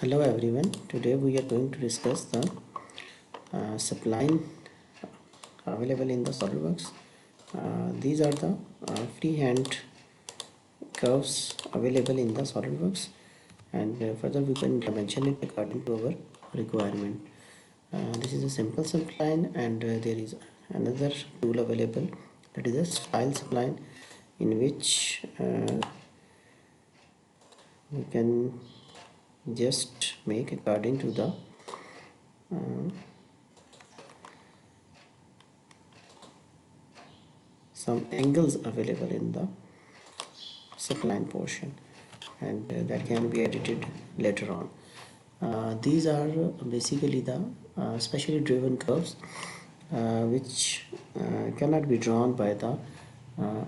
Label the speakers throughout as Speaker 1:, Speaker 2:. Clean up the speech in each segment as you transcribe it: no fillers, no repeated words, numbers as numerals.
Speaker 1: Hello everyone, today we are going to discuss the spline available in the Solidworks. These are the freehand curves available in the Solidworks, and further we can dimension it according to our requirement. This is a simple spline, and there is another tool available, that is a style spline, in which we can just make according to the some angles available in the spline portion, and that can be edited later on. These are basically the specially driven curves which cannot be drawn by the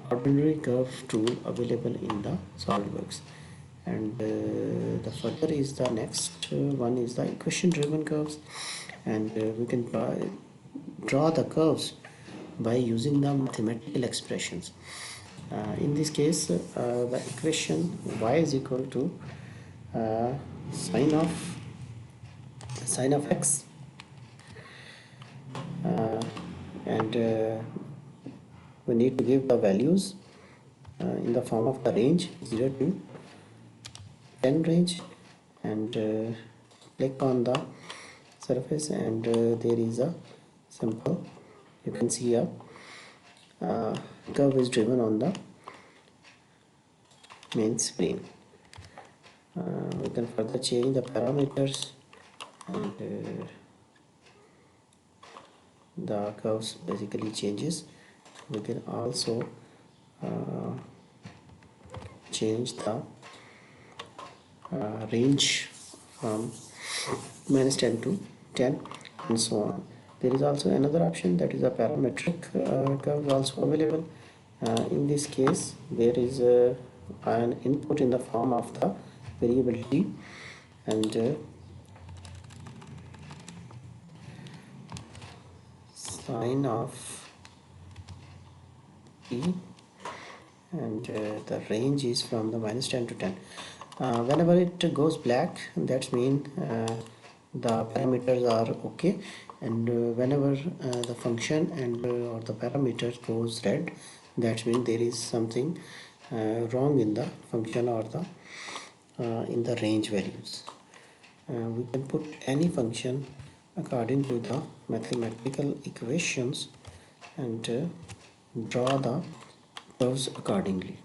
Speaker 1: ordinary curve tool available in the SolidWorks. And the further is the next one is the equation driven curves, and we can draw the curves by using the mathematical expressions. In this case, the equation y is equal to uh, sine of x, and we need to give the values in the form of the range 0 to 10 range, and click on the surface, and there is a simple, you can see a curve is driven on the main screen. We can further change the parameters, and the curves basically changes. We can also change the range from -10 to 10 and so on. There is also another option, that is a parametric curve also available. In this case, there is an input in the form of the variable t, and sine of t, and the range is from the -10 to 10. Whenever it goes black, that means the parameters are okay, and whenever the function and or the parameter goes red, that means there is something wrong in the function or the in the range values. We can put any function according to the mathematical equations, and draw the curves accordingly.